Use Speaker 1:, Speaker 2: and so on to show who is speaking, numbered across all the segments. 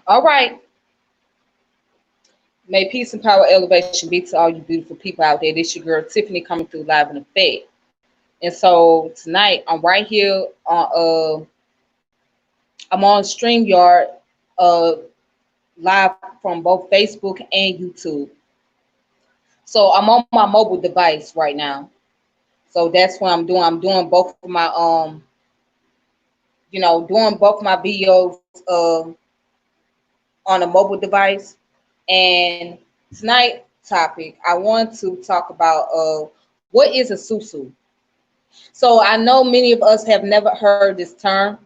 Speaker 1: All right. May peace and power elevation be to all you beautiful people out there. This your girl Tiffany coming through live in effect. And so tonight I'm right here on I'm on StreamYard uh live from both Facebook and YouTube. So I'm on my mobile device right now. So that's what I'm doing. I'm doing both of my doing both my videos on a mobile device. And tonight topic I want to talk about what is a susu. So I know many of us have never heard this term.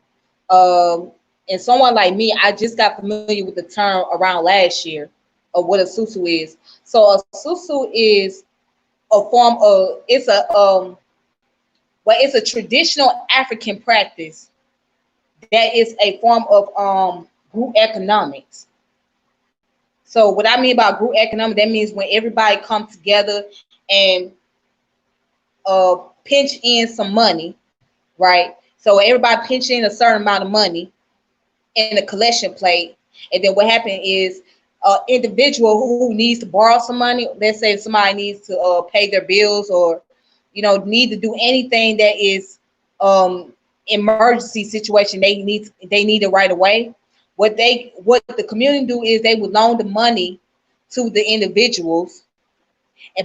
Speaker 1: Um, and someone like me, I just got familiar with the term around last year of what a susu is. So a susu is a form of it's a traditional African practice that is a form of group economics. So what I mean by group economics, that means when everybody comes together and pinch in some money, right? So everybody pinch in a certain amount of money in a collection plate, and then what happened is an individual who needs to borrow some money, let's say somebody needs to pay their bills, or need to do anything that is emergency situation, they need it right away. What the community do is they would loan the money to the individuals,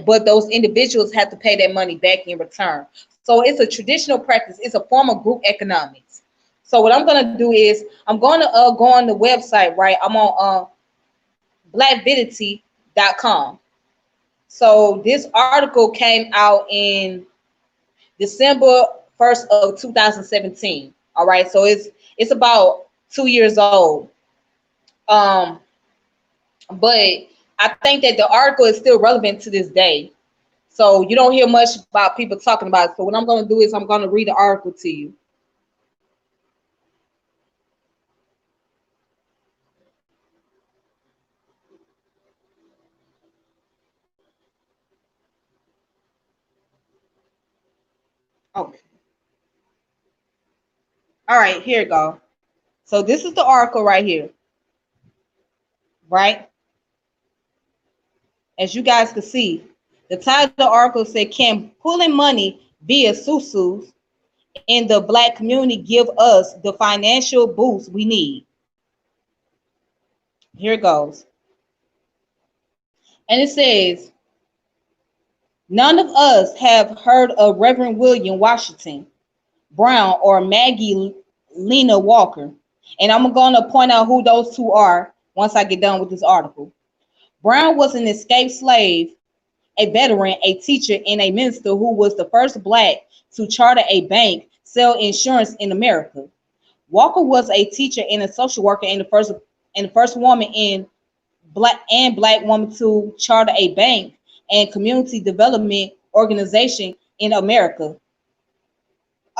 Speaker 1: but those individuals have to pay that money back in return. So it's a traditional practice. It's a form of group economics. So what I'm gonna do is I'm gonna go on the website, right? I'm on blackvidity.com. So this article came out in December 1st of 2017. All right, so it's about 2 years old. Um, but I think that the article is still relevant to this day. So you don't hear much about people talking about it. So what I'm going to do is I'm going to read the article to you. Okay. All right, here you go. So this is the article right here, right? As you guys can see, the title of the article said, "Can pulling money via susus in the black community give us the financial boost we need?" Here it goes. And it says, "None of us have heard of Reverend William Washington Brown or Maggie Lena Walker." And I'm going to point out who those two are once I get done with this article. Brown was an escaped slave, a veteran, a teacher, and a minister who was the first black to charter a bank, sell insurance in America. Walker was a teacher and a social worker, and the first woman in black woman to charter a bank and community development organization in America.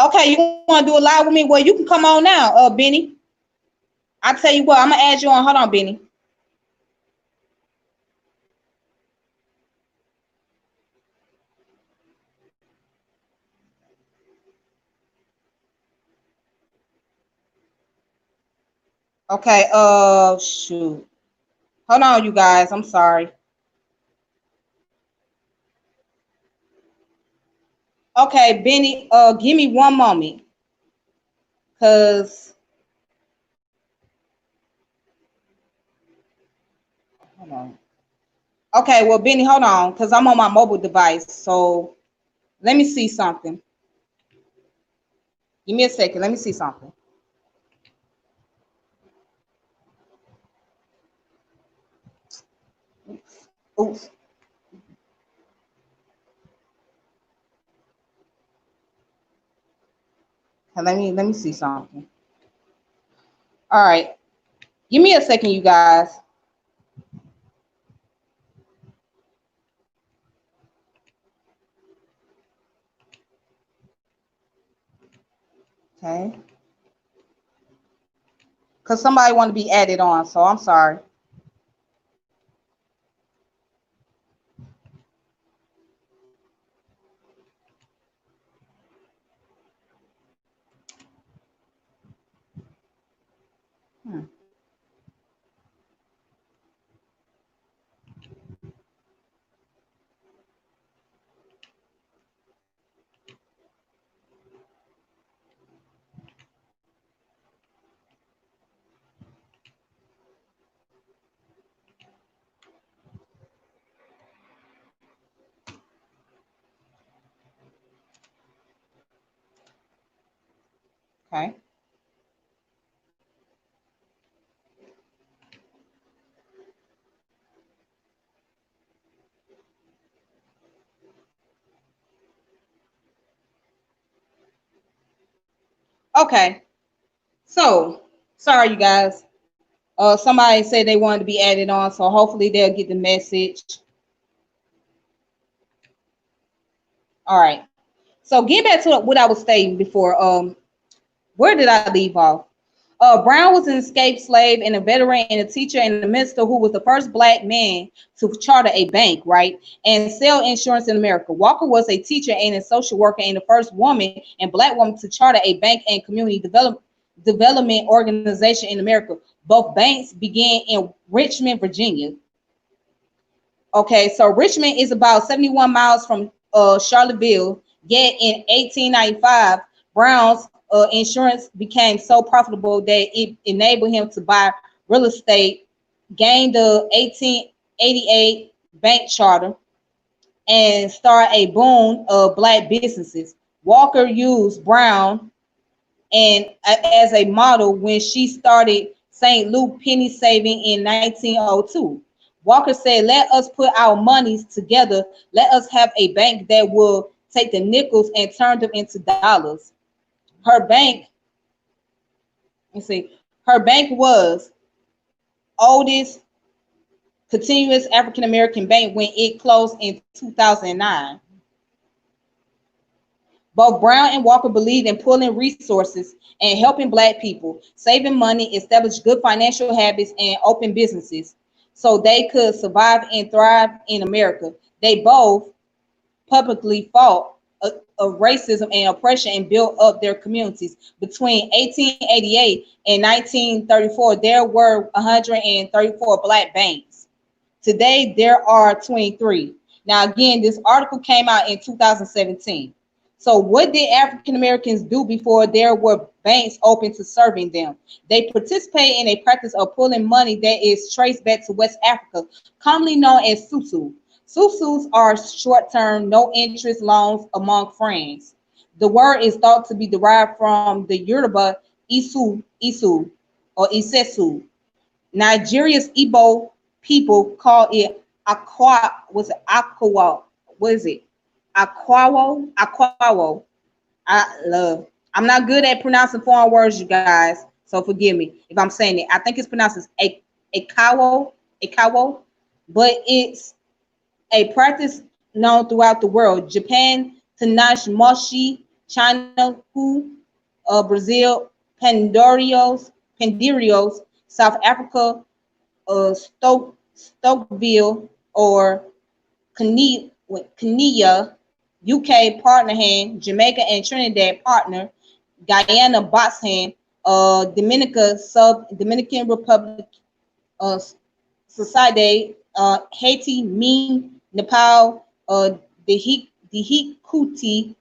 Speaker 1: Okay, you want to do a live with me? Well, you can come on now, Benny. I tell you what, I'm gonna add you on. Hold on, Benny. Okay, shoot. Hold on, you guys. I'm sorry. Okay, Benny, give me one moment, cause hold on. Okay, well, Benny, hold on, cause I'm on my mobile device. So let me see something. Give me a second. Let me see something. Oops. Let me see something. All right, give me a second, you guys. Okay, because somebody want to be added on, so I'm sorry. Hmm. Okay. Okay. So sorry, you guys. Somebody said they wanted to be added on, so hopefully they'll get the message. All right. So get back to what I was stating before. Where did I leave off? Brown was an escaped slave and a veteran and a teacher and a minister who was the first black man to charter a bank, right, and sell insurance in America. Walker was a teacher and a social worker and the first woman and black woman to charter a bank and community development organization in America. Both banks began in Richmond, Virginia. Okay, so Richmond is about 71 miles from Charlottesville. Yet in 1895, Brown's insurance became so profitable that it enabled him to buy real estate, gain the 1888 bank charter, and start a boom of black businesses. Walker used Brown and as a model when she started St. Luke penny saving in 1902. Walker said, "Let us put our monies together. Let us have a bank that will take the nickels and turn them into dollars." Her bank, let's see, her bank was oldest continuous African American bank when it closed in 2009. Both Brown and Walker believed in pooling resources and helping black people, saving money, establish good financial habits, and open businesses so they could survive and thrive in America. They both publicly fought of racism and oppression and built up their communities. Between 1888 and 1934, there were 134 black banks. Today, there are 23. Now, again, this article came out in 2017. So, what did African Americans do before there were banks open to serving them? They participate in a practice of pulling money that is traced back to West Africa, commonly known as Sou Sou. Sou Sous are short term, no interest loans among friends. The word is thought to be derived from the Yoruba Isu, or Isesu. Nigeria's Igbo people call it aqua. What is it? Aquawo. I love. I'm not good at pronouncing foreign words, you guys. So forgive me if I'm saying it. I think it's pronounced as a kawo, but it's a practice known throughout the world. Japan, Tanash Moshi, China, Brazil, Panderios, South Africa, Stokeville, or Kenya, UK partner hand, Jamaica and Trinidad partner, Guyana box hand, Dominican Republic, uh, Society, Haiti, Ming, Nepal, Dihikuti,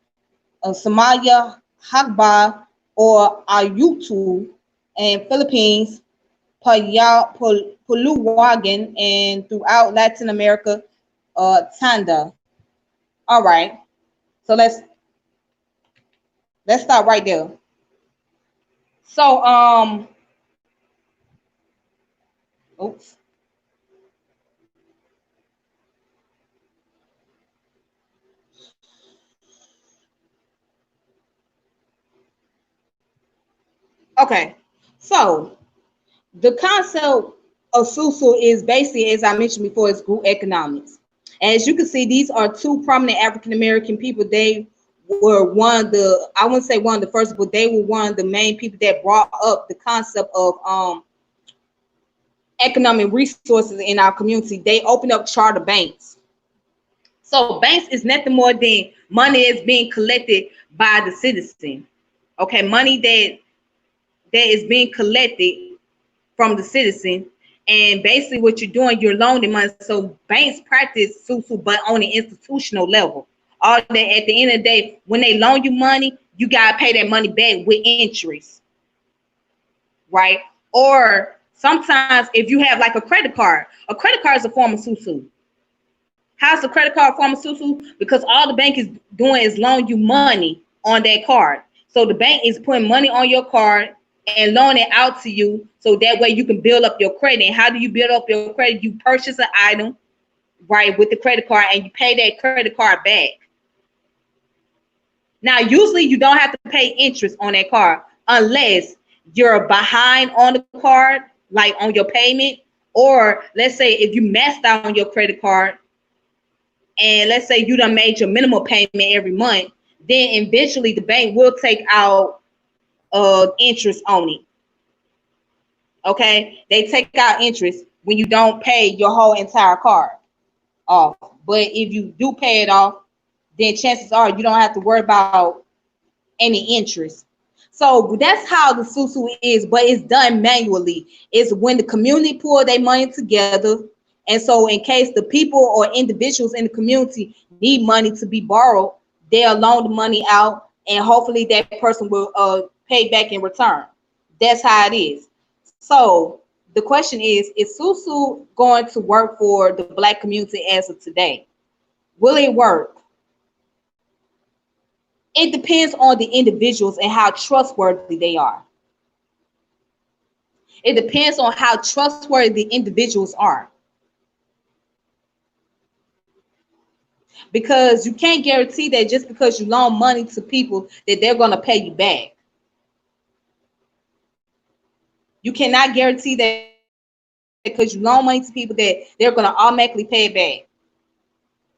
Speaker 1: Somalia, Hagba, or Ayutu, and Philippines, Puluwagan, and throughout Latin America, Tanda. All right, so let's start right there. So oops. Okay, so the concept of Sou Sou is basically, as I mentioned before, is group economics. As you can see, these are two prominent African American people. They were one of the, I wouldn't say one of the first, but they were one of the main people that brought up the concept of economic resources in our community. They opened up charter banks. So banks is nothing more than money is being collected by the citizen. Okay, money that is being collected from the citizen. And basically what you're doing, you're loaning money. So banks practice Sou Sou, but on an institutional level. All that at the end of the day, when they loan you money, you gotta pay that money back with interest, right? Or sometimes if you have like a credit card is a form of Sou Sou. How's the credit card form of Sou Sou? Because all the bank is doing is loan you money on that card. So the bank is putting money on your card and loan it out to you, so that way you can build up your credit. And how do you build up your credit? You purchase an item, right, with the credit card, and you pay that credit card back. Now, usually you don't have to pay interest on that card unless you're behind on the card, like on your payment, or let's say if you messed out on your credit card, and let's say you done made your minimum payment every month, then eventually the bank will take out interest on it. Okay, they take out interest when you don't pay your whole entire card off. But if you do pay it off, then chances are you don't have to worry about any interest. So that's how the Sou Sou is, but it's done manually. It's when the community pull their money together. And so in case the people or individuals in the community need money to be borrowed, they'll loan the money out, and hopefully that person will pay back in return. That's how it is. So the question is Sou Sou going to work for the Black community as of today? Will it work? It depends on the individuals and how trustworthy they are. It depends on how trustworthy the individuals are. Because you can't guarantee that just because you loan money to people that they're going to pay you back. You cannot guarantee that because you loan money to people that they're going to automatically pay it back.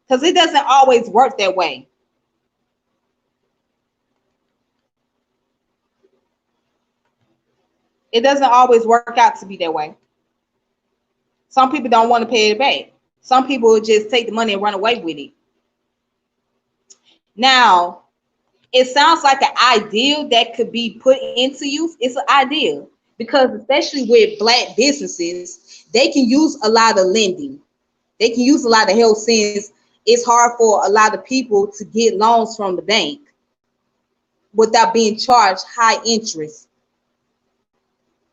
Speaker 1: Because it doesn't always work that way. It doesn't always work out to be that way. Some people don't want to pay it back. Some people will just take the money and run away with it. Now, it sounds like an ideal that could be put into use. It's an ideal because especially with Black businesses, they can use a lot of lending. They can use a lot of help since it's hard for a lot of people to get loans from the bank without being charged high interest.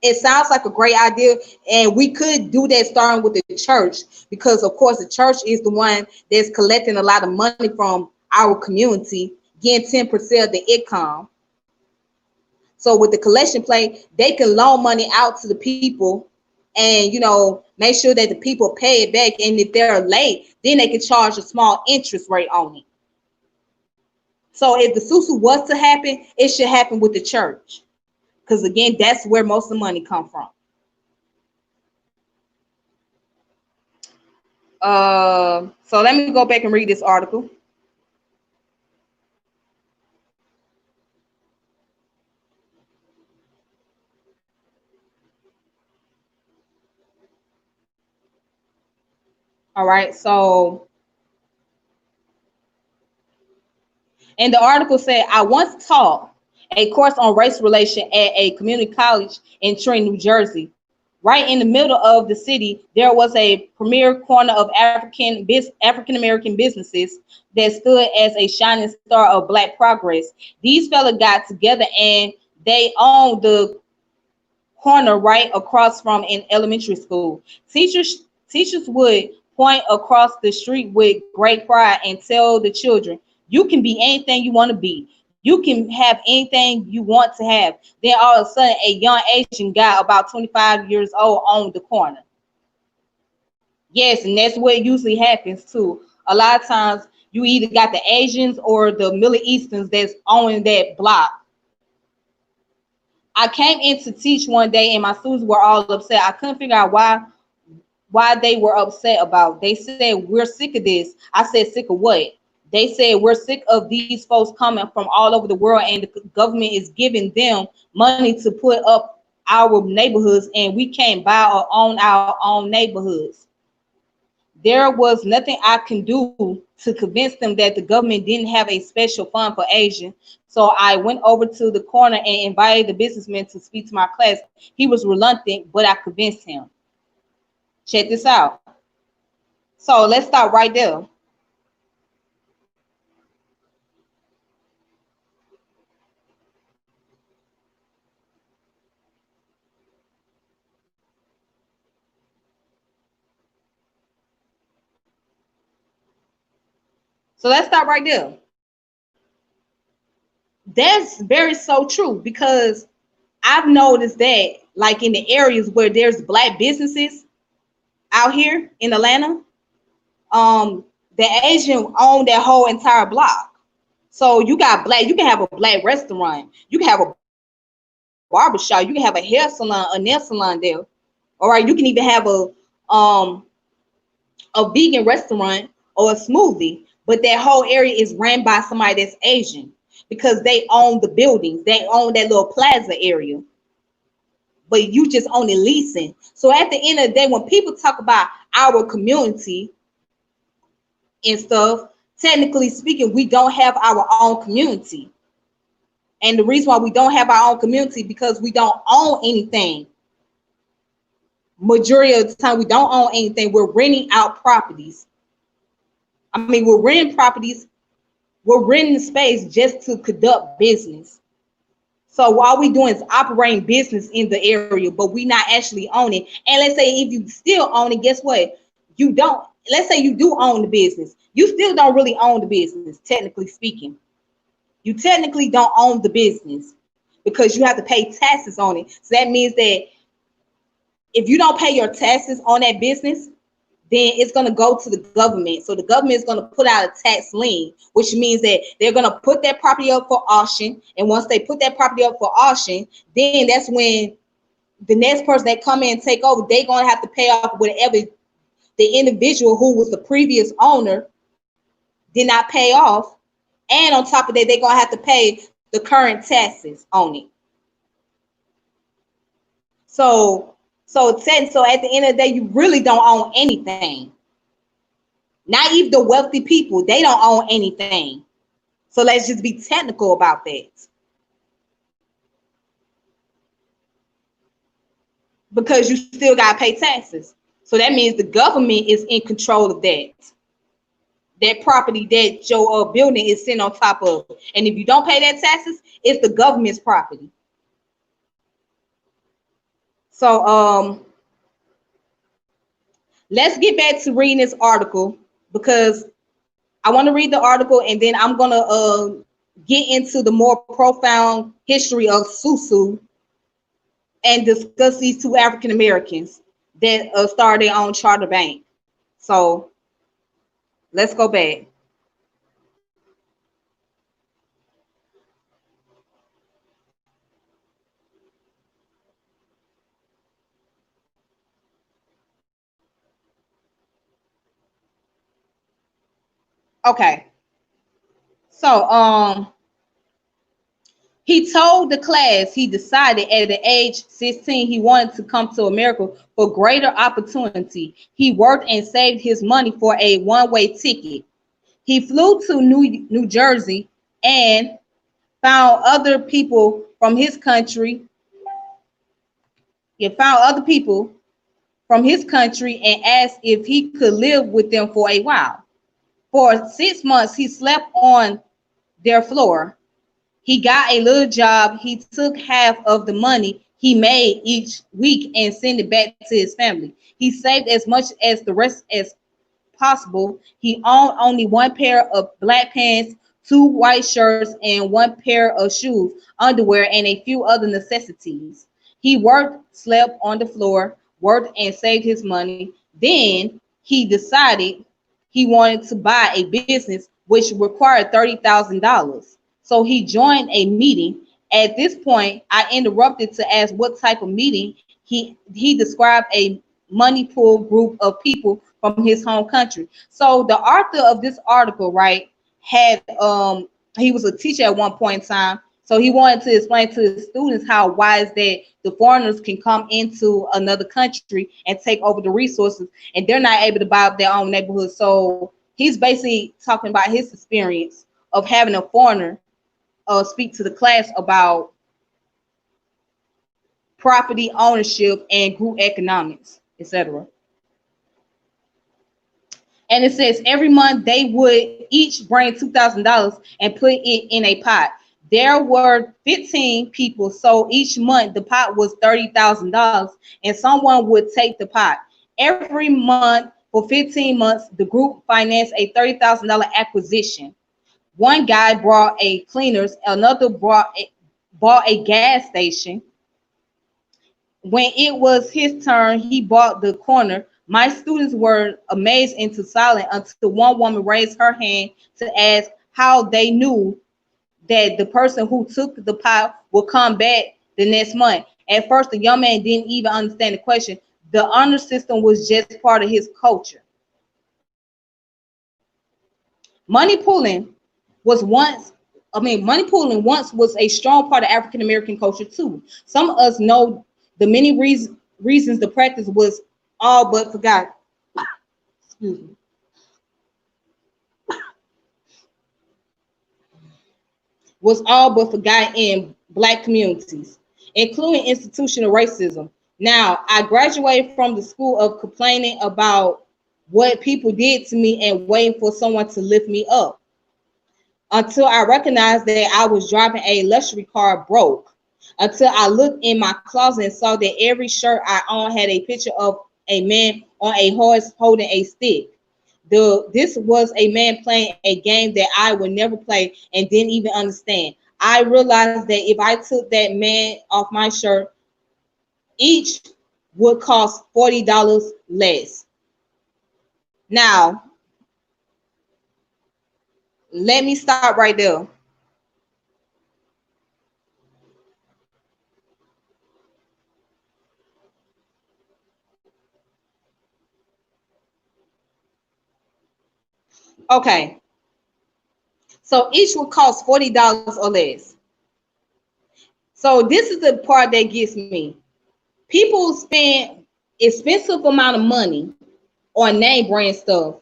Speaker 1: It sounds like a great idea, and we could do that starting with the church, because of course the church is the one that's collecting a lot of money from our community, getting 10% of the income. So with the collection plate, they can loan money out to the people and, make sure that the people pay it back. And if they're late, then they can charge a small interest rate on it. So if the Sou Sou was to happen, it should happen with the church. Because again, that's where most of the money come from. So let me go back and read this article. All right, so and the article said, I once taught a course on race relation at a community college in Trenton, New Jersey. Right in the middle of the city, there was a premier corner of African American businesses that stood as a shining star of Black progress. These fellas got together and they owned the corner right across from an elementary school. Teachers would point across the street with great pride and tell the children, you can be anything you want to be. You can have anything you want to have. Then all of a sudden, a young Asian guy about 25 years old owned the corner. Yes, and that's what usually happens too. A lot of times, you either got the Asians or the Middle Easterns that's owning that block. I came in to teach one day, and my students were all upset. I couldn't figure out why they were upset about. They said, we're sick of this. I said, sick of what? They said, we're sick of these folks coming from all over the world, and the government is giving them money to put up our neighborhoods, and we can't buy or own our own neighborhoods. There was nothing I can do to convince them that the government didn't have a special fund for Asian. So I went over to the corner and invited the businessman to speak to my class. He was reluctant, but I convinced him. Check this out. So let's start right there. So let's start right there. That's very so true, because I've noticed that, like in the areas where there's black businesses out here in Atlanta, the Asian own that whole entire block. So you got black, you can have a black restaurant, you can have a barbershop, you can have a hair salon, a nail salon there. All right, you can even have a vegan restaurant or a smoothie, but that whole area is ran by somebody that's Asian, because they own the buildings, they own that little plaza area, but you just only leasing. So at the end of the day, when people talk about our community and stuff, technically speaking, we don't have our own community. And the reason why we don't have our own community, because we don't own anything. Majority of the time, we don't own anything. We're renting out properties. I mean, we're renting properties. We're renting space just to conduct business. So all we doing is operating business in the area, but we not actually own it. And let's say if you still own it, guess what? You don't. Let's say you do own the business. You still don't really own the business, technically speaking. You technically don't own the business, because you have to pay taxes on it. So that means that if you don't pay your taxes on that business, then it's going to go to the government. So the government is going to put out a tax lien, which means that they're going to put that property up for auction. And once they put that property up for auction, then that's when the next person that come in and take over, they're going to have to pay off whatever the individual who was the previous owner did not pay off. And on top of that, they're going to have to pay the current taxes on it. So at the end of the day, you really don't own anything. Not even the wealthy people, they don't own anything. So let's just be technical about that. Because you still got to pay taxes. So that means the government is in control of that. That property that your building is sitting on top of. And if you don't pay that taxes, it's the government's property. So let's get back to reading this article, because I want to read the article, and then I'm going to get into the more profound history of Sou Sou and discuss these two African Americans that started their own charter bank. So let's go back. Okay. So he told the class he decided at the age 16 he wanted to come to America for greater opportunity. He worked and saved his money for a one-way ticket. He flew to New Jersey and found other people from his country. He found other people from his country and asked if he could live with them for a while. For 6 months, he slept on their floor. He got a little job. He took half of the money he made each week and sent it back to his family. He saved as much as the rest as possible. He owned only one pair of black pants, 2 white shirts, and 1 pair of shoes, underwear, and a few other necessities. He worked, slept on the floor, worked, and saved his money. Then he decided he wanted to buy a business which required $30,000. So he joined a meeting At this point, I interrupted to ask what type of meeting. He described a money pool group of people from his home country. So the author of this article, right, had he was a teacher at one point in time. So he wanted to explain to his students how wise that the foreigners can come into another country and take over the resources, and they're not able to buy up their own neighborhood. So he's basically talking about his experience of having a foreigner speak to the class about property ownership and group economics, etc. And it says every month they would each bring $2,000 and put it in a pot. There were 15 people, so each month the pot was $30,000, and someone would take the pot. Every month for 15 months, the group financed a $30,000 acquisition. One guy brought a cleaners, another bought a gas station. When it was his turn, he bought the corner. My students were amazed into silence until one woman raised her hand to ask how they knew that the person who took the pot would come back the next month. At first, the young man didn't even understand the question. The honor system was just part of his culture. Money pooling was once, money pooling once was a strong part of African American culture too. Some of us know the many reasons the practice was all but forgotten. Excuse me. Was all but forgotten in Black communities, including institutional racism. Now, I graduated from the school of complaining about what people did to me and waiting for someone to lift me up, until I recognized that I was driving a luxury car broke, until I looked in my closet and saw that every shirt I owned had a picture of a man on a horse holding a stick. This was a man playing a game that I would never play and didn't even understand. I realized that if I took that man off my shirt, each would cost $40 less. Now, let me stop right there. Okay, so each would cost $40 or less. So this is the part that gets me. People spend expensive amount of money on name brand stuff.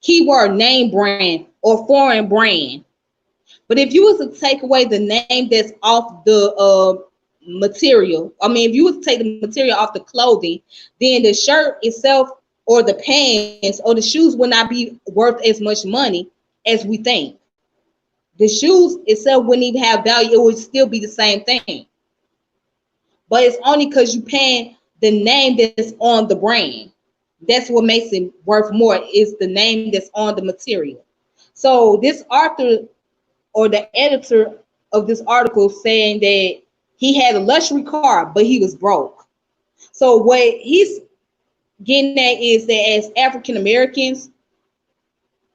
Speaker 1: Keyword name brand or foreign brand. But if you was to take away the name that's off the material, if you was to take the material off the clothing, then the shirt itself or the pants or the shoes will not be worth as much money as we think. The shoes itself wouldn't even have value. It would still be the same thing. But it's only because you paying the name that's on the brand. That's what makes it worth more, is the name that's on the material. So this author or the editor of this article saying that he had a luxury car, but he was broke. So what he's getting at is that as African Americans,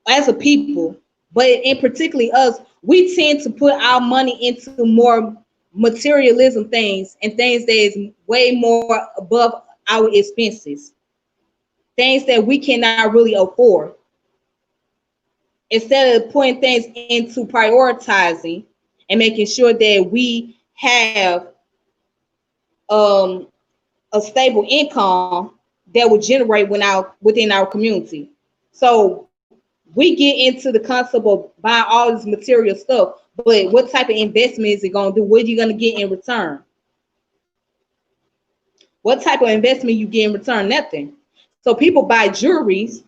Speaker 1: as a people, but in particularly us, we tend to put our money into more materialism things and things that is way more above our expenses, things that we cannot really afford. Instead of putting things into prioritizing and making sure that we have a stable income that will generate within our community. So we get into the concept of buying all this material stuff, but what type of investment is it going to do? What are you going to get in return? What type of investment you get in return? Nothing. So people buy jewelries,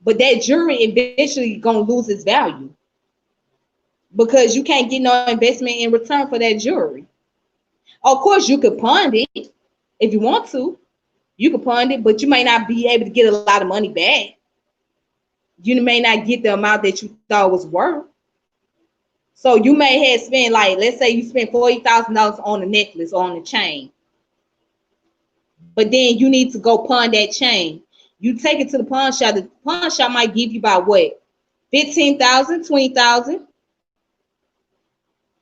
Speaker 1: but that jewelry eventually going to lose its value because you can't get no investment in return for that jewelry. Of course, you could pawn it if you want to. You could pawn it, but you may not be able to get a lot of money back. You may not get the amount that you thought was worth. So you may have spent, like, let's say you spent $40,000 on a necklace or on a chain, but then you need to go pawn that chain. You take it to the pawn shop. The pawn shop might give you about what, 15,000, 20,000.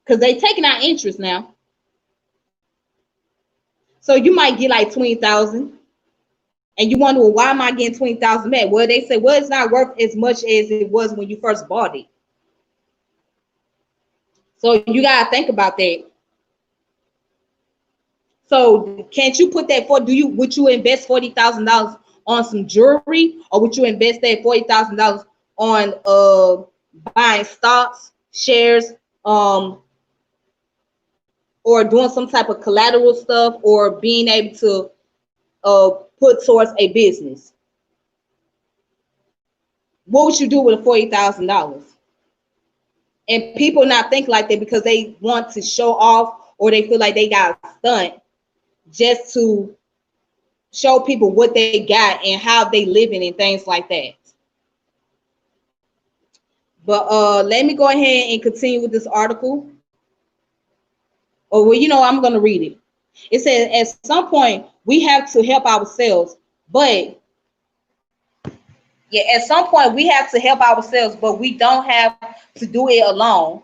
Speaker 1: because they taking out interest now. So you might get like 20,000, and you wonder, well, why am I getting 20,000 back? Well, they say, well, it's not worth as much as it was when you first bought it. So you gotta think about that. So can't you put that for? Would you invest $40,000 on some jewelry, or would you invest that $40,000 on buying stocks, shares, or doing some type of collateral stuff, or being able to put towards a business? What would you do with $40,000? And people not think like that because they want to show off, or they feel like they got a stunt just to show people what they got and how they living and things like that. But let me go ahead and continue with this article. Or, well, I'm going to read it. It says, at some point, we have to help ourselves, but at some point, we have to help ourselves, but we don't have to do it alone.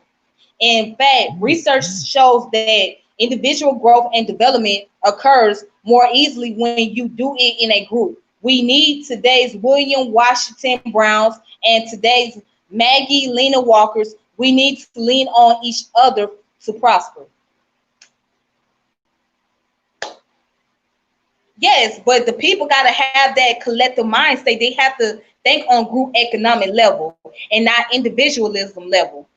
Speaker 1: In fact, research shows that individual growth and development occurs more easily when you do it in a group. We need today's William Washington Browns and today's Maggie Lena Walkers. We need to lean on each other to prosper. Yes, but the people got to have that collective mindset. They have to think on group economic level and not individualism level.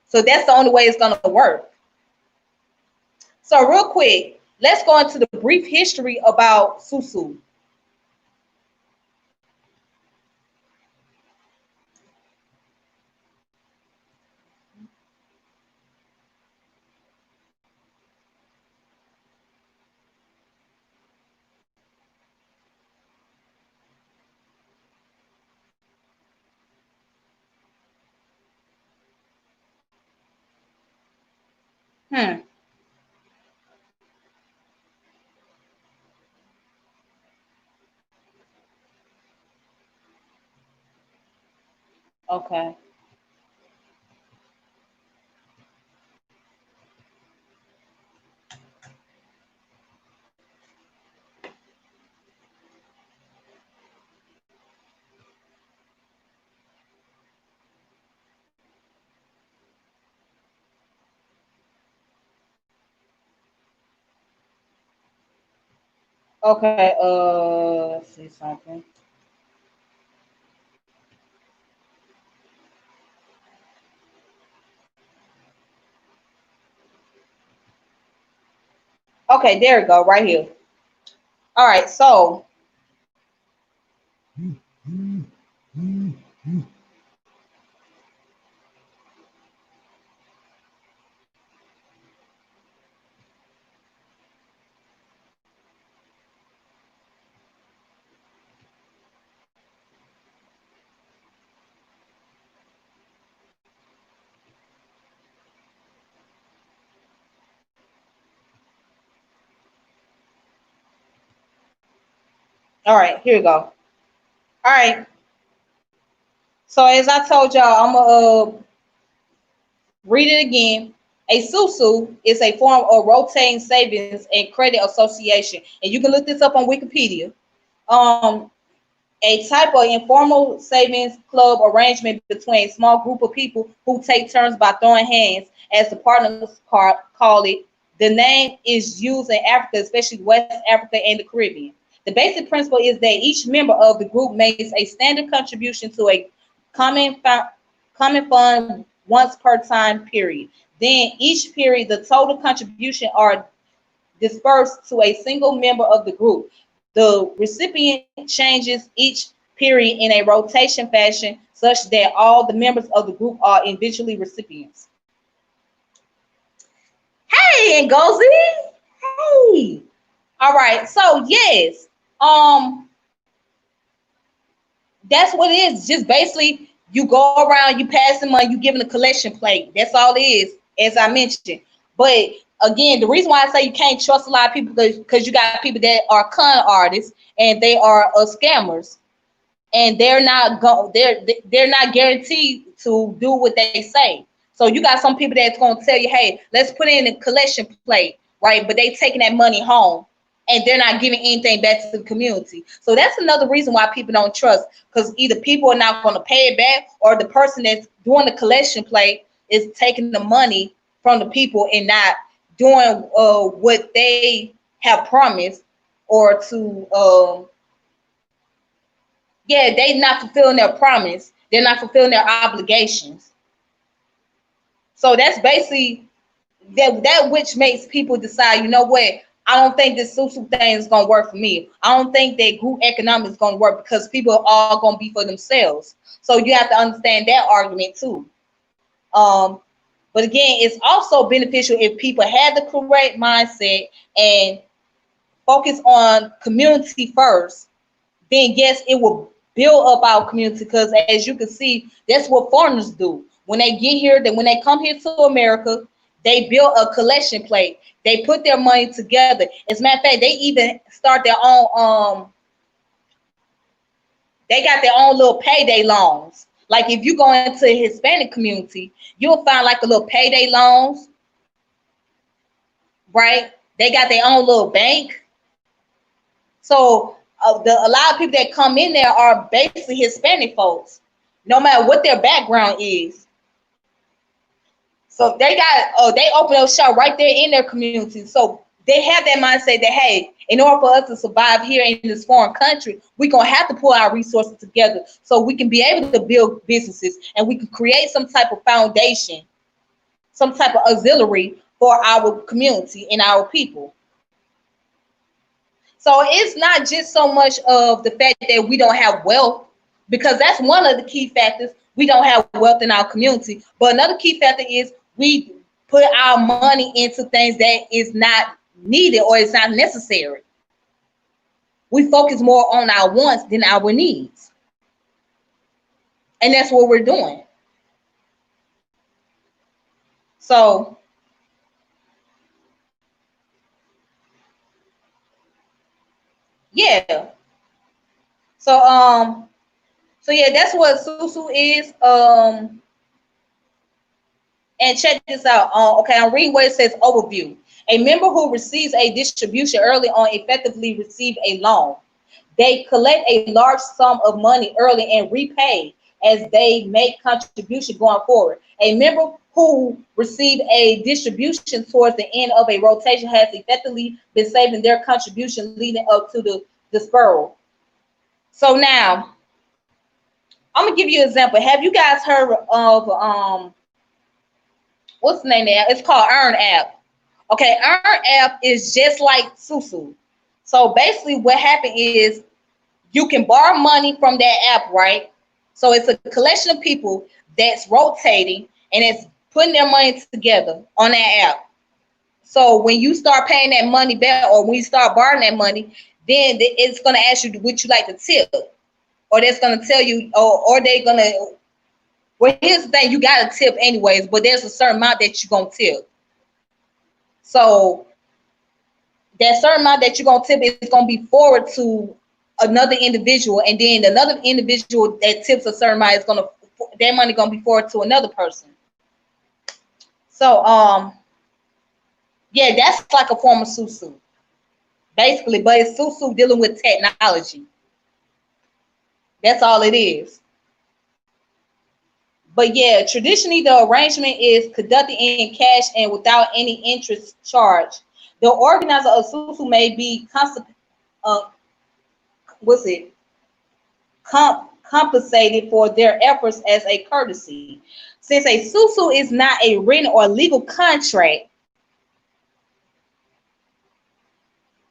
Speaker 1: So that's the only way it's going to work. So real quick, let's go into the brief history about Sou Sou. Okay. Okay. Let's see something. Okay, there we go, right here. All right, so all right, here we go. All right. So as I told y'all, I'm gonna read it again. A Sou Sou is a form of rotating savings and credit association, and you can look this up on Wikipedia. Um, a type of informal savings club arrangement between a small group of people who take turns by throwing hands, as the partners call it. The name is used in Africa, especially West Africa and the Caribbean. The basic principle is that each member of the group makes a standard contribution to a common fund once per time period. Then each period, the total contribution are dispersed to a single member of the group. The recipient changes each period in a rotation fashion such that all the members of the group are individually recipients. Hey, Ngozi. Hey. All right. So yes, that's what it is. Just basically, you go around, you pass the money, you giving a collection plate. That's all it is, as I mentioned. But again, the reason why I say you can't trust a lot of people because you got people that are con artists and they are scammers, and they're not guaranteed to do what they say. So you got some people that's going to tell you, hey, let's put in a collection plate, right? But they taking that money home and they're not giving anything back to the community. So that's another reason why people don't trust, because either people are not going to pay it back, or the person that's doing the collection plate is taking the money from the people and not doing what they have promised, or to they not fulfilling their promise. They're not fulfilling their obligations. So that's basically that which makes people decide, you know what, I don't think this Sou Sou thing is going to work for me. I don't think that group economics is going to work, because people are all going to be for themselves. So you have to understand that argument too. But again, it's also beneficial if people have the correct mindset and focus on community first. Then yes, it will build up our community, because as you can see, that's what foreigners do. When they get here, then when they come here to America, they build a collection plate. They put their money together. As a matter of fact, they even start their own they got their own little payday loans. Like if you go into the Hispanic community, you'll find like the little payday loans, right? They got their own little bank. So a lot of people that come in there are basically Hispanic folks, no matter what their background is. So they open up shop right there in their community. So they have that mindset that, hey, in order for us to survive here in this foreign country, we're going to have to pull our resources together so we can be able to build businesses, and we can create some type of foundation, some type of auxiliary for our community and our people. So it's not just so much of the fact that we don't have wealth, because that's one of the key factors. We don't have wealth in our community. But another key factor is we put our money into things that is not needed or it's not necessary. We focus more on our wants than our needs. And that's what we're doing. So yeah. So yeah, that's what Sou Sou is. And check this out. Okay, I'm reading what it says. Overview. A member who receives a distribution early on effectively receive a loan. They collect a large sum of money early and repay as they make contribution going forward. A member who received a distribution towards the end of a rotation has effectively been saving their contribution leading up to the dispersal. So now, I'm gonna give you an example. Have you guys heard of what's the name of it? It's called Earn App. Okay, Earn App is just like Sou Sou. So basically what happened is you can borrow money from that app, right? So it's a collection of people that's rotating and it's putting their money together on that app. So when you start paying that money back, or when you start borrowing that money, then it's going to ask you what you like to tip, or that's going to tell you, or they're going to, well, here's the thing, you got to tip anyways, but there's a certain amount that you're going to tip. So that certain amount that you're going to tip is going to be forward to another individual, and then another individual that tips a certain amount is going to, their money going to be forward to another person. So yeah, that's like a form of Sou Sou, basically, but it's Sou Sou dealing with technology. That's all it is. But yeah, traditionally the arrangement is conducted in cash and without any interest charge. The organizer of Sou Sou may be compensated for their efforts as a courtesy. Since a Sou Sou is not a written or legal contract,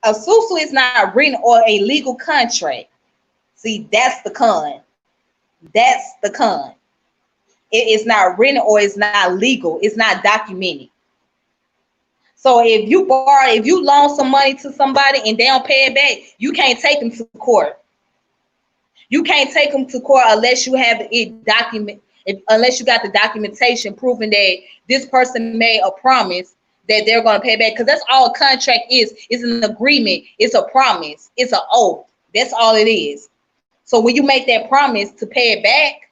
Speaker 1: a Sou Sou is not written or a legal contract. See, that's the con. That's the con. It is not written or it's not legal. It's not documented. So if you loan some money to somebody and they don't pay it back, you can't take them to court. You can't take them to court unless you have it document, unless you got the documentation proving that this person made a promise that they're going to pay back. Because that's all a contract is. It's an agreement. It's a promise. It's an oath. That's all it is. So when you make that promise to pay it back,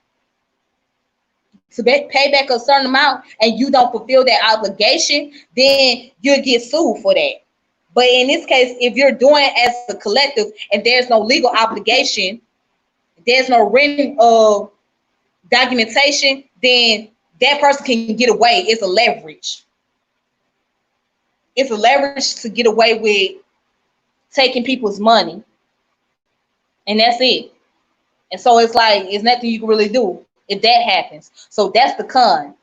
Speaker 1: to pay back a certain amount and you don't fulfill that obligation, then you'll get sued for that. But in this case, if you're doing it as a collective and there's no legal obligation, there's no written documentation, then that person can get away. It's a leverage. It's a leverage to get away with taking people's money. And that's it. And so it's like, it's nothing you can really do if that happens. So that's the con.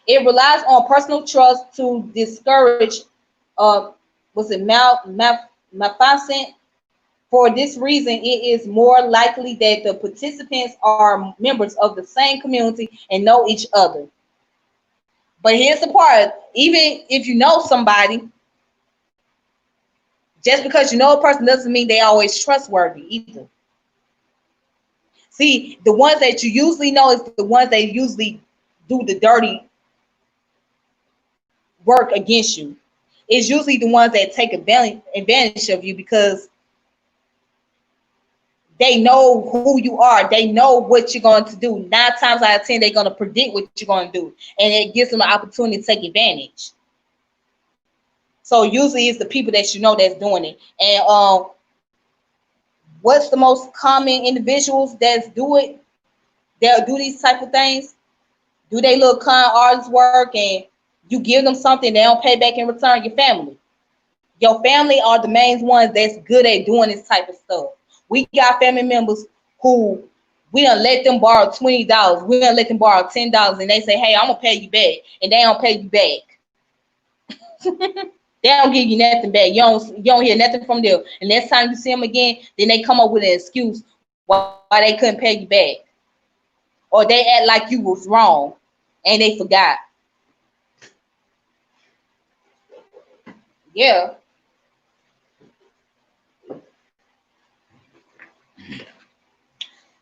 Speaker 1: It relies on personal trust to discourage was it malfeasance. For this reason, it is more likely that the participants are members of the same community and know each other. But here's the part, even if you know somebody, just because you know a person doesn't mean they always trustworthy either. See, the ones that you usually know is the ones that usually do the dirty work against you. It's usually the ones that take advantage of you because they know who you are. They know what you're going to do. 9 times out of 10, they're going to predict what you're going to do. And it gives them an opportunity to take advantage. So usually it's the people that you know that's doing it. And what's the most common individuals that do it? They'll do these type of things. Do they little con artist work and you give them something, they don't pay back in return? Your family. Your family are the main ones that's good at doing this type of stuff. We got family members who we don't let them borrow $20. We don't let them borrow $10, and they say, "Hey, I'm gonna pay you back," and they don't pay you back. They don't give you nothing back. You don't hear nothing from them. And next time you see them again, then they come up with an excuse why they couldn't pay you back, or they act like you was wrong and they forgot. Yeah.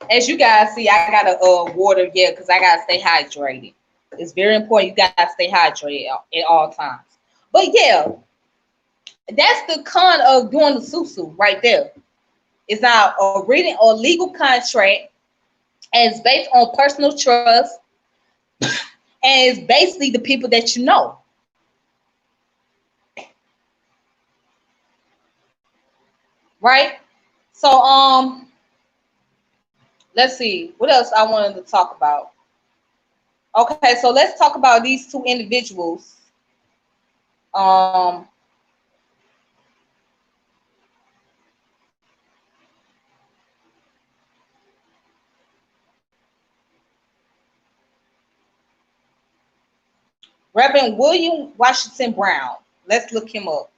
Speaker 1: As you guys see, I got a water, yeah, because I gotta stay hydrated. It's very important. You gotta stay hydrated at all times. But yeah, that's the con of doing the Sou Sou right there. It's not a written or legal contract, and it's based on personal trust, and it's basically the people that you know. Right? So let's see what else I wanted to talk about. Okay, so let's talk about these two individuals. Um, Reverend William Washington Brown. Let's look him up.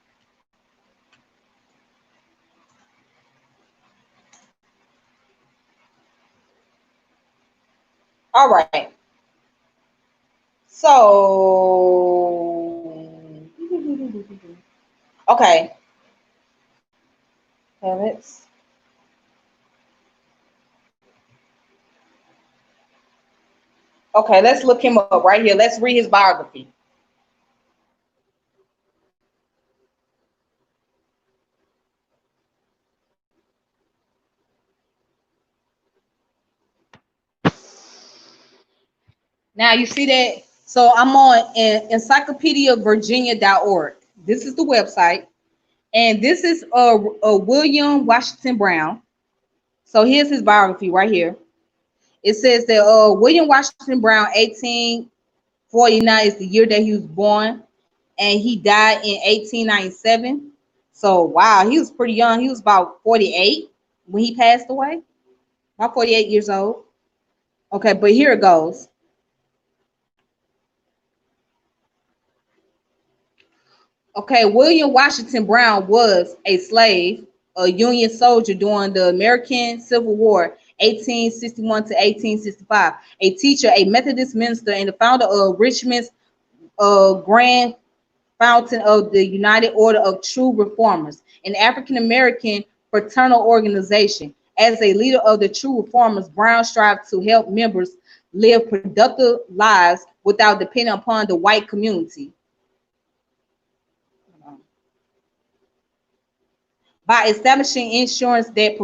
Speaker 1: All right. So, okay. Let's. Okay, let's look him up right here. Let's read his biography. Now you see that. So I'm on encyclopediavirginia.org. This is the website, and this is William Washington Brown. So here's his biography right here. It says that William Washington Brown, 1849 is the year that he was born, and he died in 1897. So wow, he was pretty young. He was about 48 when he passed away. About 48 years old. Okay, but here it goes. Okay, William Washington Brown was a slave, a Union soldier during the American Civil War, 1861 to 1865, a teacher, a Methodist minister, and the founder of Richmond's Grand Fountain of the United Order of True Reformers, an African American fraternal organization. As a leader of the True Reformers, Brown strived to help members live productive lives without depending upon the white community. By establishing insurance that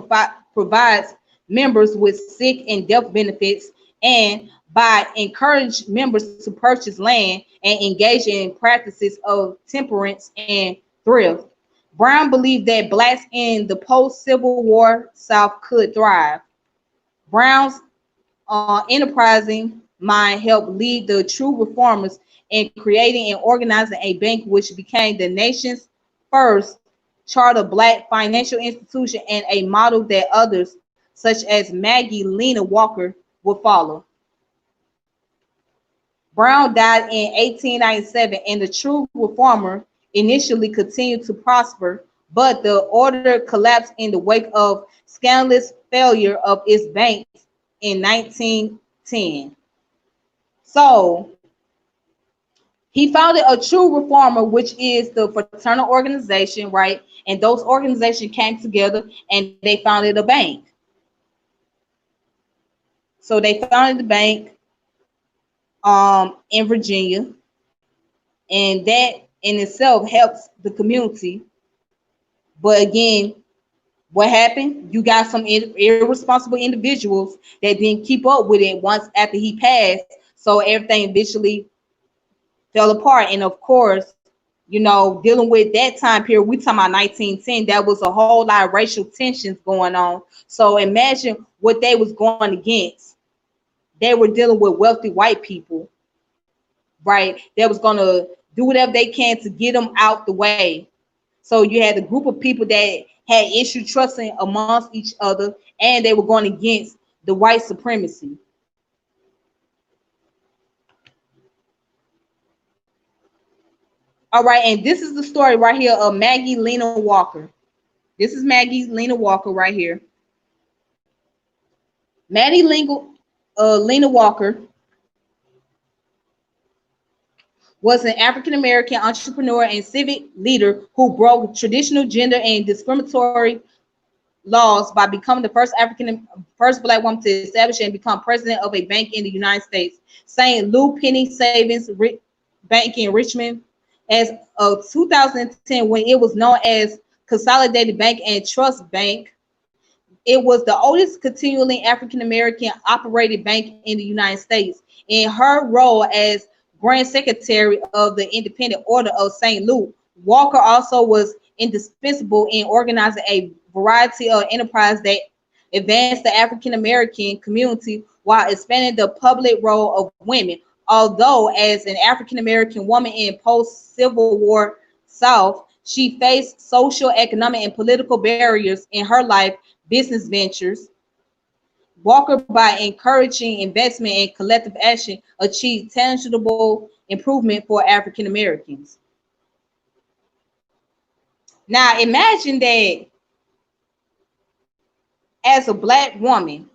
Speaker 1: provides members with sick and death benefits, and by encourage members to purchase land and engage in practices of temperance and thrift. Brown believed that blacks in the post-Civil War South could thrive. Brown's enterprising mind helped lead the true reformers in creating and organizing a bank which became the nation's first charter black financial institution and a model that others, such as Maggie Lena Walker, would follow. Brown died in 1897, and the true reformer initially continued to prosper, but the order collapsed in the wake of scandalous failure of its banks in 1910. So he founded a true reformer, which is the fraternal organization, right? And those organizations came together and they founded a bank. So they founded the bank in Virginia, and that in itself helps the community. But again, what happened? You got some irresponsible individuals that didn't keep up with it once after he passed, so everything eventually fell apart. And of course, dealing with that time period, we talking about 1910, that was a whole lot of racial tensions going on. So imagine what they was going against. They were dealing with wealthy white people, right? They was going to do whatever they can to get them out the way. So you had a group of people that had issue trusting amongst each other, and they were going against the white supremacy. All right, and this is the story right here of Maggie Lena Walker. This is Maggie Lena Walker right here. Lena Walker was an African American entrepreneur and civic leader who broke traditional gender and discriminatory laws by becoming the first black woman to establish and become president of a bank in the United States, St. Louis Penny Savings Bank in Richmond. As of 2010, when it was known as Consolidated Bank and Trust Bank, it was the oldest continually African American operated bank in the United States. In her role as Grand Secretary of the Independent Order of St. Louis, Walker also was indispensable in organizing a variety of enterprises that advanced the African American community while expanding the public role of women. Although, as an African American woman in post Civil War South, she faced social, economic, and political barriers in her life business ventures. Walker, by encouraging investment and collective action, achieved tangible improvement for African Americans. Now, imagine that as a black woman,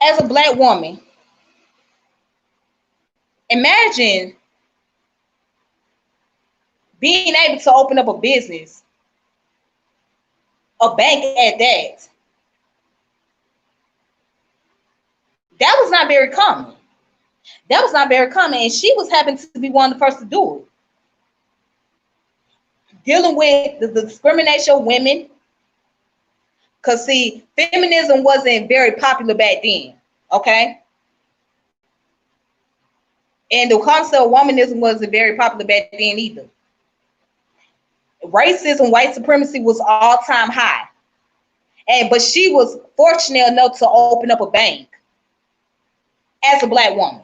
Speaker 1: as a black woman, imagine being able to open up a business, a bank at that. That was not very common. That was not very common, and she was happened to be one of the first to do it. Dealing with the discrimination of women, because see, feminism wasn't very popular back then, okay? And the concept of womanism wasn't very popular back then either. Racism, white supremacy was all-time high. But she was fortunate enough to open up a bank as a black woman.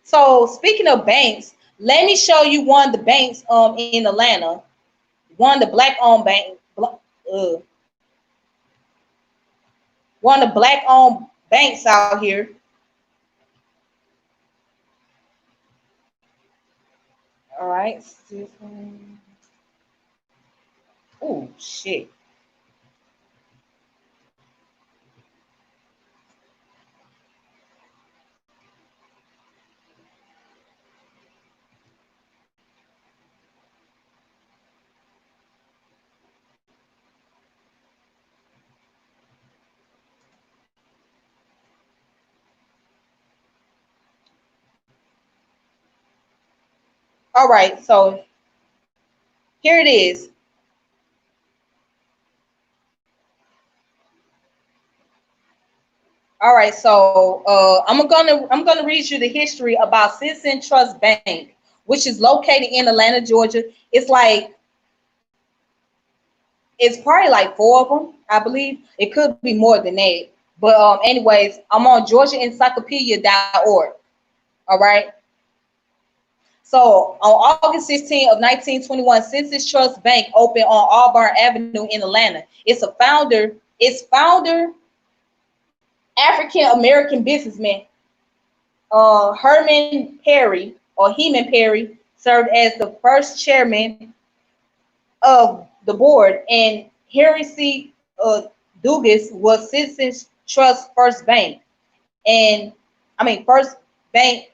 Speaker 1: So speaking of banks, let me show you one of the banks in Atlanta, one of the black-owned one of the black-owned banks out here. All right. Oh shit. All right, so here it is. All right, so I'm gonna read you the history about Citizen Trust Bank, which is located in Atlanta, Georgia. It's like it's probably like four of them, I believe. It could be more than that. But anyways, I'm on GeorgiaEncyclopedia.org. All right. So on August 16th of 1921, Citizens Trust Bank opened on Auburn Avenue in Atlanta. Its founder, African American businessman Herman Perry or Heman Perry, served as the first chairman of the board, and Henry C. Dugas was Citizens Trust First Bank, and First Bank.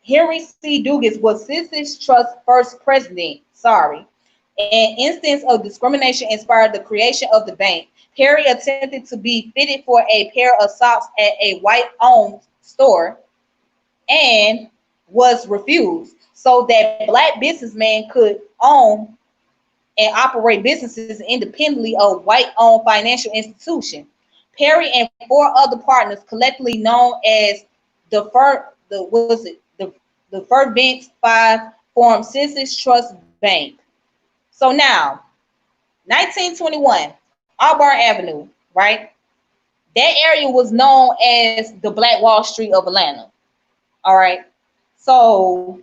Speaker 1: Henry C. Dugas was Citizens Trust first president. Sorry. An instance of discrimination inspired the creation of the bank. Perry attempted to be fitted for a pair of socks at a white-owned store and was refused, so that black businessmen could own and operate businesses independently of white-owned financial institutions. Perry and four other partners, collectively known as the Fur, the was it the Fairbanks Five, formed Citizens Trust Bank. So now, 1921, Auburn Avenue, right? That area was known as the Black Wall Street of Atlanta. All right. So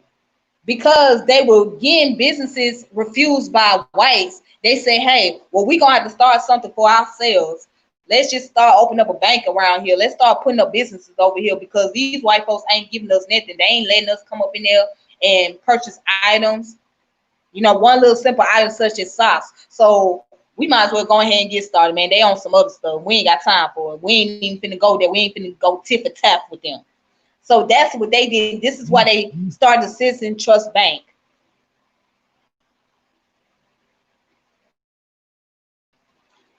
Speaker 1: because they were getting businesses refused by whites, they say, hey, well, we're going to have to start something for ourselves. Let's just start opening up a bank around here. Let's start putting up businesses over here because these white folks ain't giving us nothing. They ain't letting us come up in there and purchase items. One little simple item such as socks. So we might as well go ahead and get started, man. They on some other stuff. We ain't got time for it. We ain't even finna go there. We ain't finna go tip for tap with them. So that's what they did. This is why they started the Citizen Trust Bank.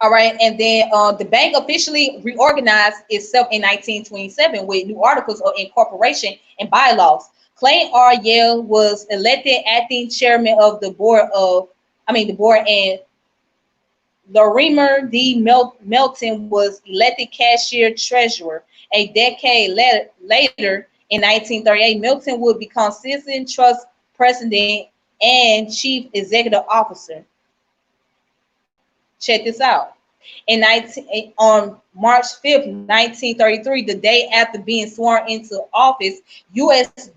Speaker 1: All right, and then the bank officially reorganized itself in 1927 with new articles of incorporation and bylaws. Clay R. Yale was elected acting chairman of the board the board, and Lorimer D. Melton was elected cashier treasurer. A decade later, in 1938, Melton would become Citizen Trust president and chief executive officer. Check this out. On March 5th, 1933, the day after being sworn into office, U.S.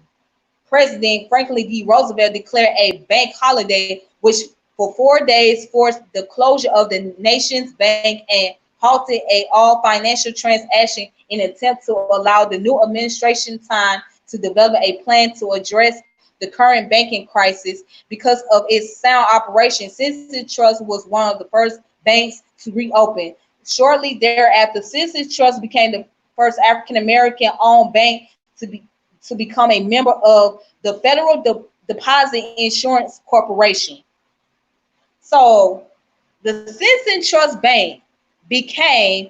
Speaker 1: President Franklin D. Roosevelt declared a bank holiday, which for 4 days forced the closure of the nation's bank and halted all financial transaction in an attempt to allow the new administration time to develop a plan to address the current banking crisis. Because of its sound operation, Citizen Trust was one of the first banks to reopen. Shortly thereafter, Citizen Trust became the first African American owned bank to become a member of the Federal Deposit Insurance Corporation. So the Citizen Trust Bank became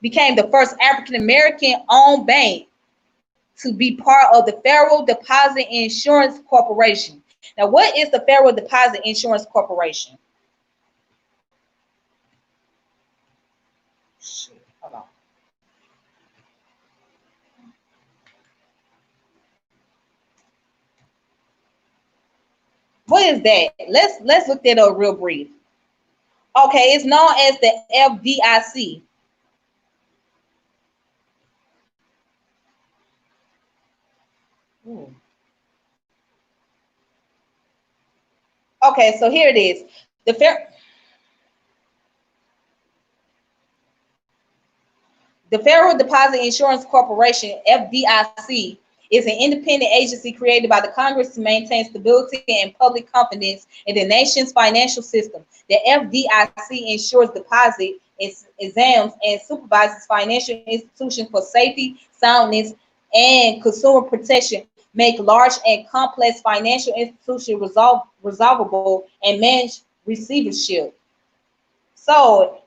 Speaker 1: became the first African American owned bank to be part of the Federal Deposit Insurance Corporation. Now, what is the Federal Deposit Insurance Corporation? Hold on. What is that? Let's look that up real brief. Okay, it's known as the FDIC. Ooh. Okay, so here it is. The Federal Deposit Insurance Corporation, FDIC, is an independent agency created by the Congress to maintain stability and public confidence in the nation's financial system. The FDIC ensures deposit, examines, and supervises financial institutions for safety, soundness, and consumer protection, make large and complex financial institutions resolvable, and manage receivership. So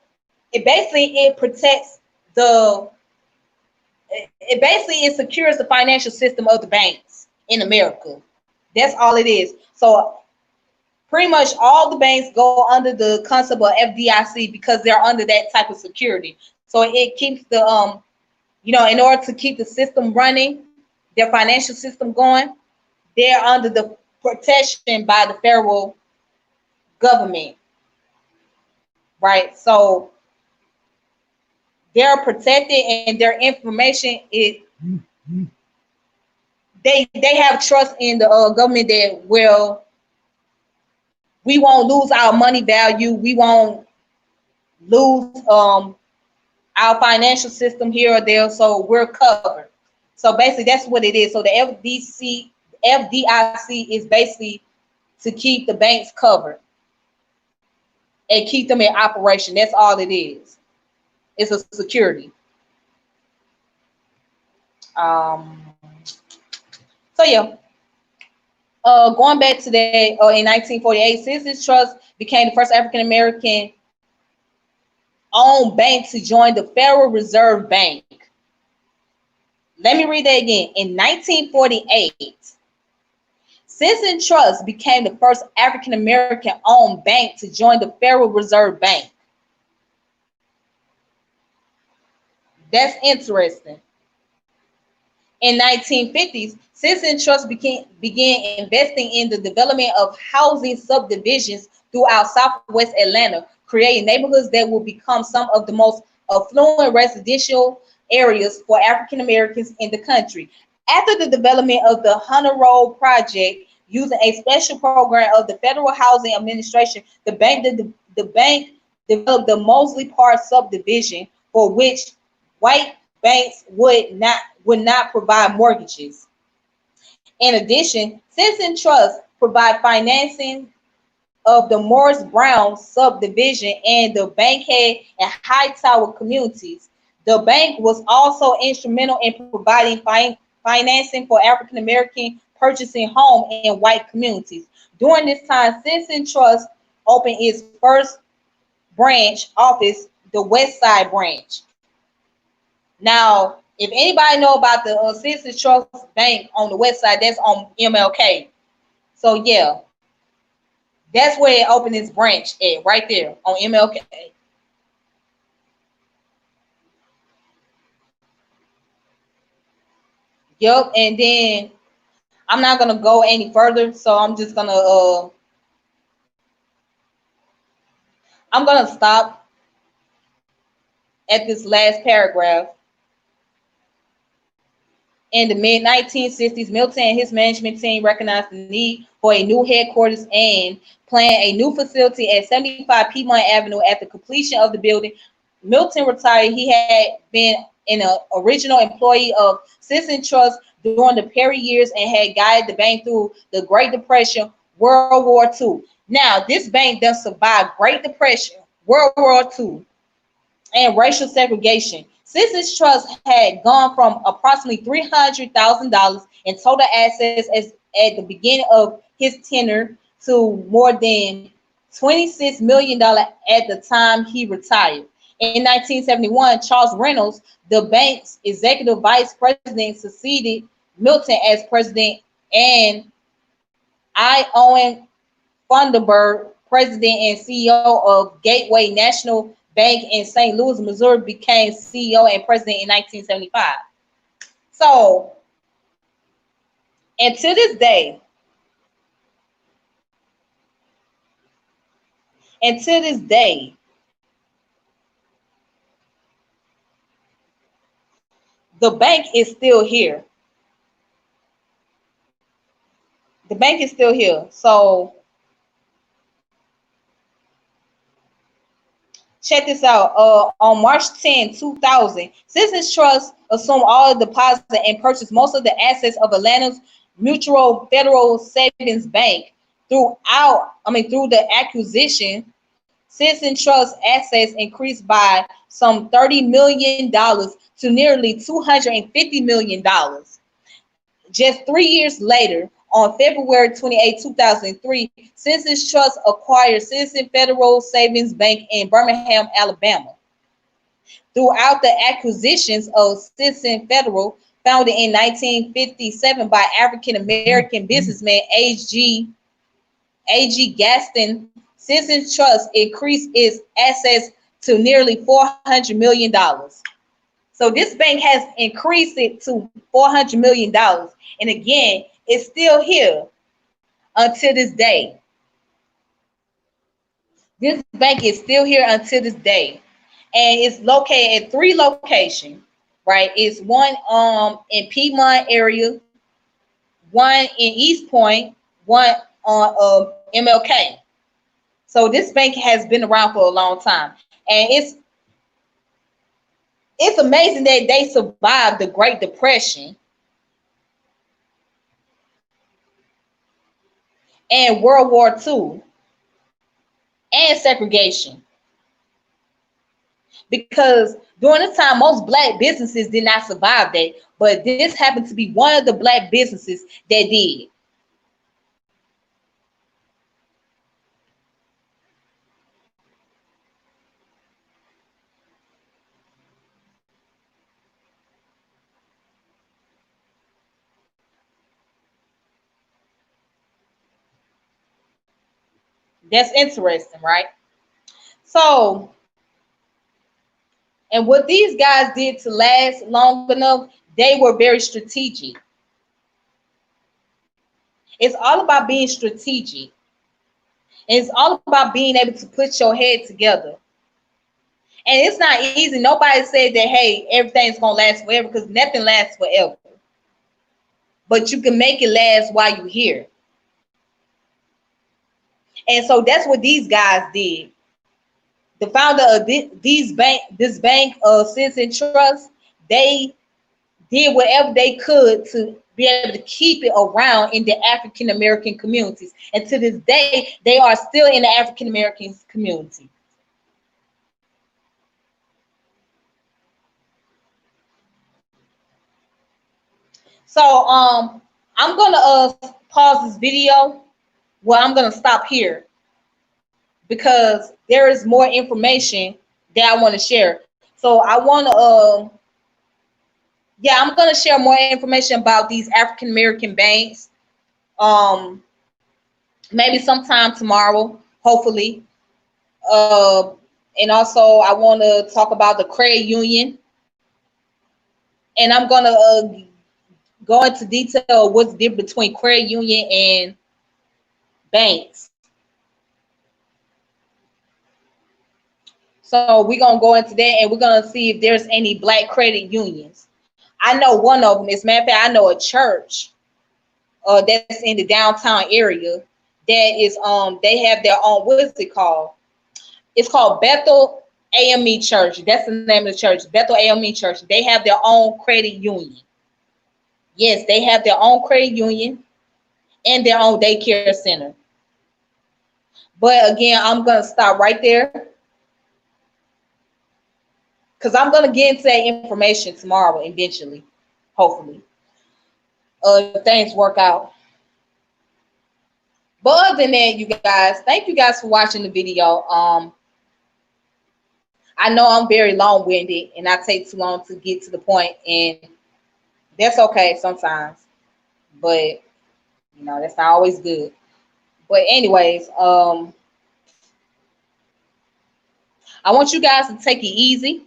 Speaker 1: it protects the it secures the financial system of the banks. in America. That's all it is. So pretty much all the banks go under the concept of FDIC because they're under that type of security. So it keeps the in order to keep the system running, their financial system going, they're under the protection by the federal government, right? So they're protected and their information is they have trust in the government that we won't lose our money value, we won't lose our financial system here or there, so we're covered. So basically that's what it is. So the FDIC is basically to keep the banks covered and keep them in operation. That's all it is. It's a security. So yeah, going back to that, in 1948, Citizens Trust became the first African American owned bank to join the Federal Reserve Bank. Let me read that again. In 1948, Citizens Trust became the first African American owned bank to join the Federal Reserve Bank. That's interesting. In 1950s, Citizens Trust began investing in the development of housing subdivisions throughout Southwest Atlanta, creating neighborhoods that will become some of the most affluent residential areas for African Americans in the country. After the development of the Hunter Road project, using a special program of the Federal Housing Administration, the bank developed the Mosley Park subdivision, for which white banks would not provide mortgages. In addition, Citizen Trust provide financing of the Morris Brown subdivision and the Bankhead and Hightower communities. The bank was also instrumental in providing financing for African American purchasing home in white communities. During this time, Citizen Trust opened its first branch office, the West Side branch. Now, if anybody know about the Citizens Trust Bank on the West Side, that's on MLK. So yeah, that's where it opened its branch at, right there on MLK. Yep, and then I'm not gonna go any further, so I'm gonna stop at this last paragraph. In the mid-1960s, Milton and his management team recognized the need for a new headquarters and planned a new facility at 75 Piedmont Avenue. At the completion of the building, Milton retired. He had been an original employee of Citizen Trust during the Perry years and had guided the bank through the Great Depression, World War II. Now, this bank does survive Great Depression, World War II, and racial segregation. Citizens Trust had gone from approximately $300,000 in total assets at the beginning of his tenure to more than $26 million at the time he retired. In 1971, Charles Reynolds, the bank's executive vice president, succeeded Milton as president, and I. Owen Funderburg, president and CEO of Gateway National Bank in St. Louis, Missouri, became CEO and president in 1975. So, and to this day, the bank is still here. The bank is still here. So, check this out. On March 10, 2000, Citizens Trust assumed all the deposits and purchased most of the assets of Atlanta's Mutual Federal Savings Bank. Through the acquisition, Citizen Trust assets increased by some $30 million to nearly $250 million. Just 3 years later, on February 28, 2003, Citizens Trust acquired Citizen Federal Savings Bank in Birmingham, Alabama. Throughout the acquisitions of Citizen Federal, founded in 1957 by African American businessman A.G. Gaston, Citizens Trust increased its assets to nearly $400 million. So this bank has increased it to $400 million. And again, it's still here until this day. This bank is still here until this day. And it's located at 3 locations, right? It's one in Piedmont area, one in East Point, one on MLK. So this bank has been around for a long time. And it's amazing that they survived the Great Depression and World War II and segregation. Because during the time, most black businesses did not survive that, but this happened to be one of the black businesses that did. That's interesting, right? So, and what these guys did to last long enough, they were very strategic. It's all about being strategic. And it's all about being able to put your head together. And it's not easy. Nobody said that, hey, everything's going to last forever, because nothing lasts forever. But you can make it last while you're here. And so that's what these guys did. The founder of this bank, Citizen Trust, they did whatever they could to be able to keep it around in the African American communities. And to this day, they are still in the African American community. So I'm gonna pause this video. Well, I'm gonna stop here because there is more information that I want to share. So I want to yeah, I'm gonna share more information about these African American banks. Um, maybe sometime tomorrow, hopefully. Uh, and also I want to talk about the credit union, and I'm gonna go into detail what's the difference between credit union and banks. So we're gonna go into that, and we're gonna see if there's any black credit unions. I know one of them. As a matter of fact, I know a church that's in the downtown area that is they have their own, what is it called? It's called Bethel AME Church. That's the name of the church, Bethel AME Church. They have their own credit union. Yes, they have their own credit union and their own daycare center. But again, I'm gonna stop right there because I'm gonna get into that information tomorrow eventually, hopefully. If things work out. But other than that, you guys, thank you guys for watching the video. I know I'm very long-winded and I take too long to get to the point, and that's okay sometimes. But that's not always good. But anyways, I want you guys to take it easy,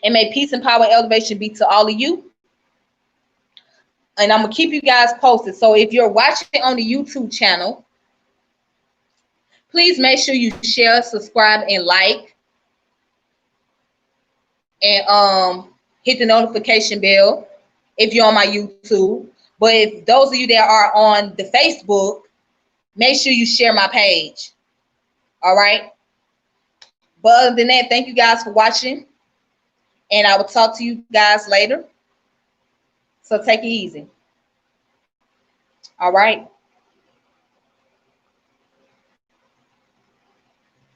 Speaker 1: and may peace and power and elevation be to all of you. And I'm gonna keep you guys posted. So if you're watching on the YouTube channel, please make sure you share, subscribe, and like, and hit the notification bell if you're on my YouTube. But if those of you that are on the Facebook, make sure you share my page. All right. But other than that, thank you guys for watching, and I will talk to you guys later. So take it easy. All right.